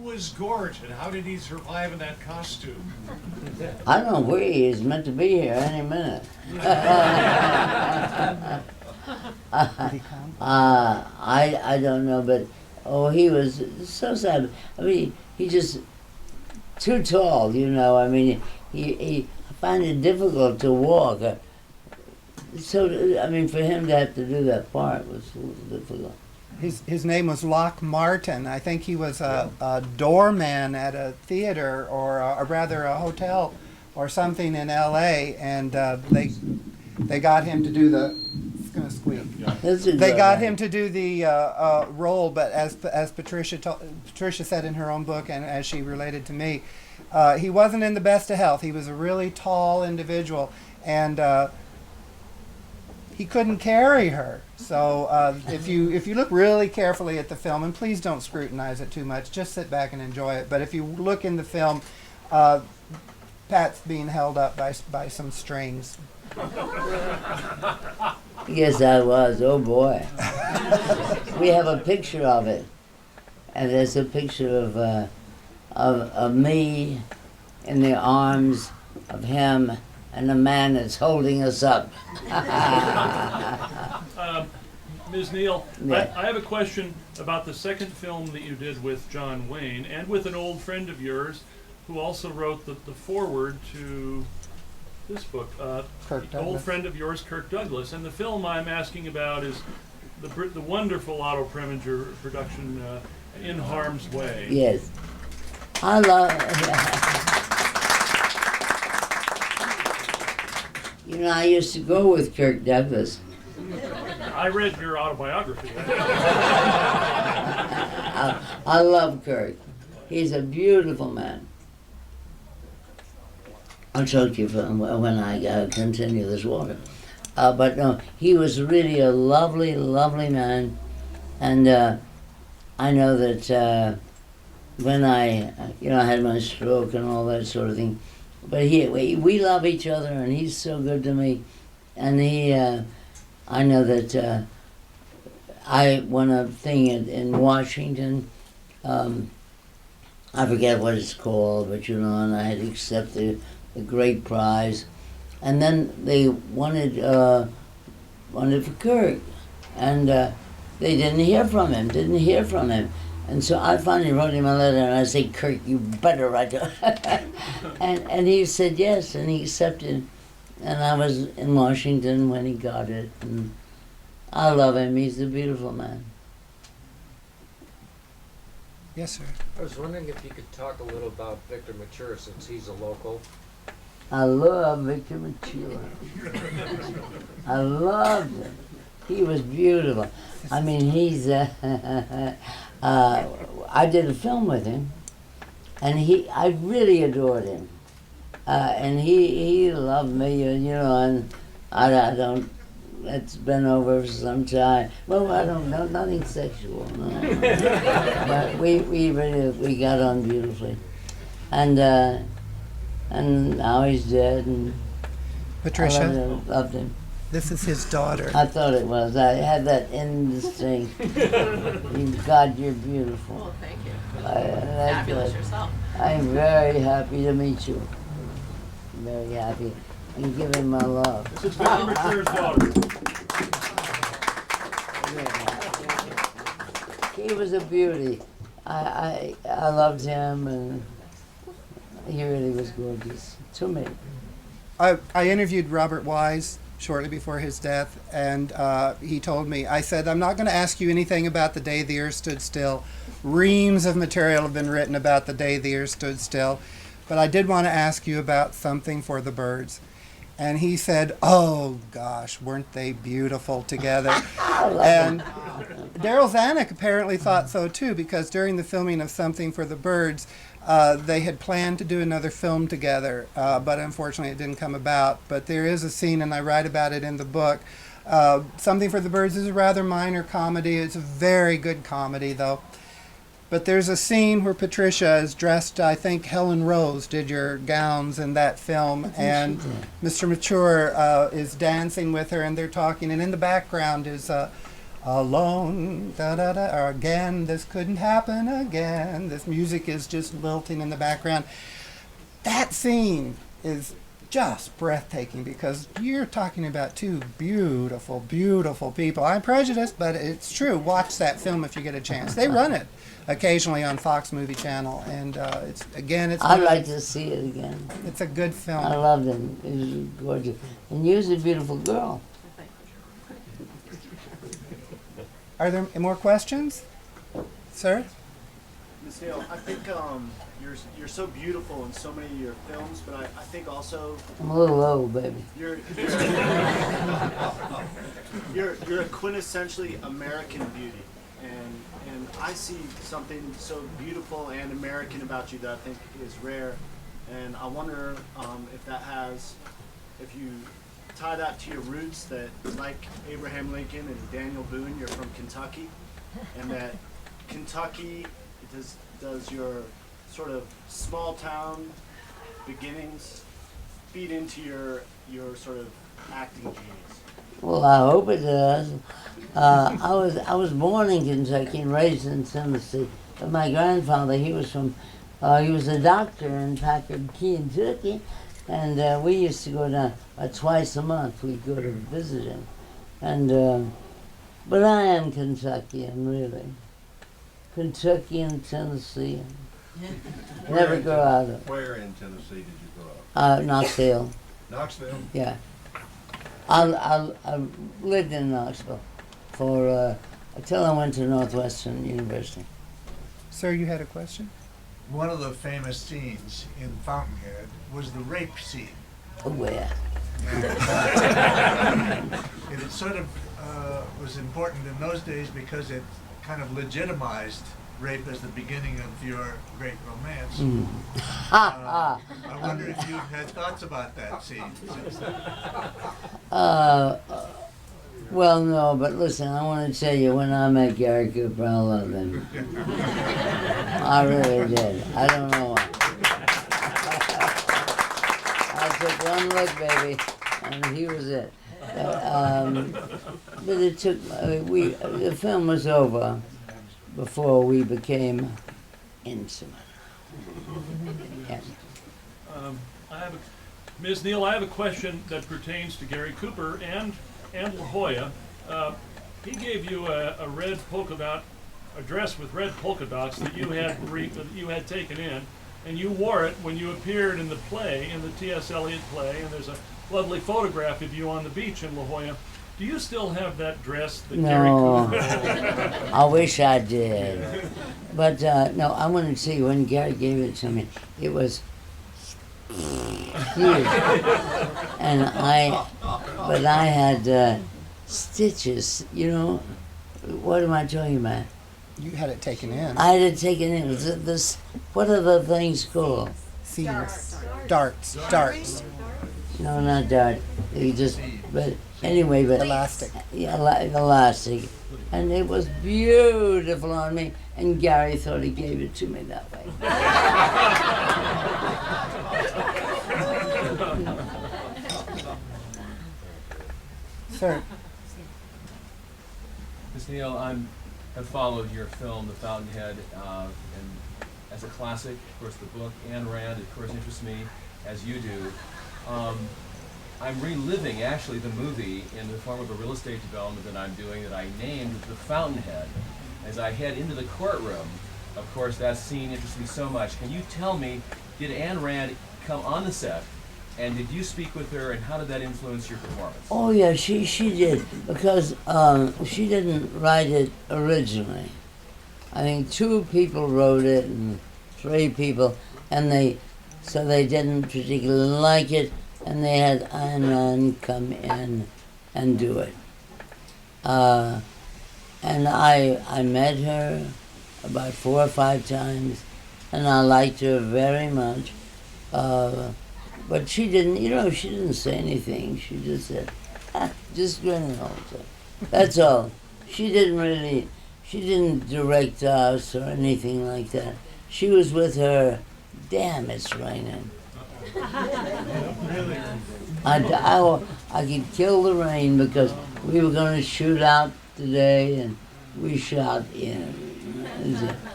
was Gort, and how did he survive in that costume? I don't know where he is, meant to be here any minute. I don't know, but he was so sad. I mean, he just too tall, you know. I mean, he find it difficult to walk. So I mean, for him to have to do that part was difficult. His name was Locke Martin. I think he was a doorman at a theater or rather a hotel or something in L.A. And they got him to do the. It's gonna squeak. Yeah. They got him to do the role, but as Patricia said in her own book, and as she related to me, he wasn't in the best of health. He was a really tall individual, and he couldn't carry her. So if you look really carefully at the film, and please don't scrutinize it too much, just sit back and enjoy it. But if you look in the film, Pat's being held up by some strings. Yes, I was. Oh boy. We have a picture of it, and there's a picture of me in the arms of him and the man that's holding us up. Ms. Neal, Yeah. I have a question about the second film that you did with John Wayne and with an old friend of yours who also wrote the foreword to this book. Kirk Old Douglas. friend of yours, Kirk Douglas. And the film I'm asking about is the wonderful Otto Preminger production, In Harm's Way. Yes. I love. You know, I used to go with Kirk Douglas. I read your autobiography. I love Kirk. He's a beautiful man. I'll talk to you when I continue this water. But no, he was really a lovely, lovely man. And I know that when I had my stroke and all that sort of thing, but we love each other, and he's so good to me. And I know that I won a thing in Washington. I forget what it's called, but and I had accepted a great prize. And then they wanted for Kirk, and they didn't hear from him. And so I finally wrote him a letter, and I said, Kirk, you better write it. and he said yes, and he accepted. And I was in Washington when he got it. And I love him. He's a beautiful man. Yes, sir. I was wondering if you could talk a little about Victor Mature, since he's a local. I love Victor Mature. I loved him. He was beautiful. I mean, he's. I did a film with him, and I really adored him, and he loved me, and I don't. It's been over for some time. Well, I don't know, nothing sexual, no. But we got on beautifully, and now he's dead, and Patricia, I loved him. this is his daughter. I thought it was. I had that instinct. God, you're beautiful. Well, thank you. That's Fabulous good. yourself. I'm very happy to meet you. Very happy. And give him my love. This is Victor Mature's daughter. He was a beauty. I loved him, and he really was gorgeous to me. I interviewed Robert Wise shortly before his death, and he told me, I said, I'm not going to ask you anything about the day the earth stood still. Reams of material have been written about the day the earth stood still, but I did want to ask you about Something for the Birds. And he said, oh gosh, weren't they beautiful together? And Daryl Zanuck apparently thought so too, because during the filming of Something for the Birds, they had planned to do another film together, but unfortunately it didn't come about. But there is a scene, and I write about it in the book. Something for the Birds is a rather minor comedy. It's a very good comedy, though. But there's a scene where Patricia is dressed, I think Helen Rose did your gowns in that film, and Mr. Mature is dancing with her, and they're talking, and in the background is alone, da da da, or again, this couldn't happen again. This music is just lilting in the background. That scene is just breathtaking because you're talking about two beautiful, beautiful people. I'm prejudiced, but it's true. Watch that film if you get a chance. They run it occasionally on Fox Movie Channel, and it's I'd like to see it again. it's a good I film. loved it. It was gorgeous. And you was a beautiful girl. Are there more questions, sir? Ms. Neal, I think you're so beautiful in so many of your films, but I think also I'm a little low, baby. you're you're a quintessentially American beauty, and I see something so beautiful and American about you that I think is rare, and I wonder if you tie that to your roots, that like Abraham Lincoln and Daniel Boone, you're from Kentucky, and that Kentucky does your sort of small town beginnings feed into your sort of acting genius. Well, I hope it does. I was born in Kentucky and raised in Tennessee. But my grandfather, he was a doctor in Packard, Kentucky, and we used to go down twice a month. We'd go to visit him, and but I am Kentuckian, really. Kentucky and Tennessee. Never grow out of it. Where in Tennessee did you grow up? Knoxville. Knoxville? Yeah. I lived in Knoxville for until I went to Northwestern University. Sir, you had a question? One of the famous scenes in Fountainhead was the rape scene. Oh, where? It sort of was important in those days because it kind of legitimized rape as the beginning of your great romance. Mm. I wonder if you've had thoughts about that scene since then. Well, no, but listen, I want to tell you, when I met Gary Cooper, I loved him. I really did. I don't know why. I took one look, baby, and he was it. But it took, the film was over before we became intimate. Yes. Ms. Neal, I have a question that pertains to Gary Cooper and La Jolla. He gave you a red polka dot, a dress with red polka dots that you had taken in, and you wore it when you appeared in the play, in the T.S. Eliot play, and there's a lovely photograph of you on the beach in La Jolla. Do you still have that dress that Gary No, Cooper? I wish I did. But no, I want to tell you, when Gary gave it to me, it was huge. And I had stitches, you know. What am I talking about? You had it taken in. I had it taken in. Was it this, what are the things called? Seams. Darts. No, not dart. You just, but anyway, but Elastic. yeah, elastic, and it was beautiful on me. And Gary thought he gave it to me that way. Sir, Ms. Neal, have followed your film, The Fountainhead, and as a classic. Of course, the book, Ayn Rand, of course, interests me, as you do. I'm reliving, actually, the movie in the form of a real estate development that I'm doing that I named The Fountainhead. As I head into the courtroom, of course, that scene interests me so much. Can you tell me, did Ayn Rand come on the set, and did you speak with her, and how did that influence your performance? Oh yeah, she did, because she didn't write it originally. I think 2 people wrote it and 3 people, and they didn't particularly like it, and they had Ayn Rand come in and do it. And I met her about 4 or 5 times, and I liked her very much. But she didn't say anything. She just said, just grinning all the time. That's all. She didn't direct us or anything like that. She was with her, damn, it's raining. I could kill the rain because we were going to shoot out today, and we shot in.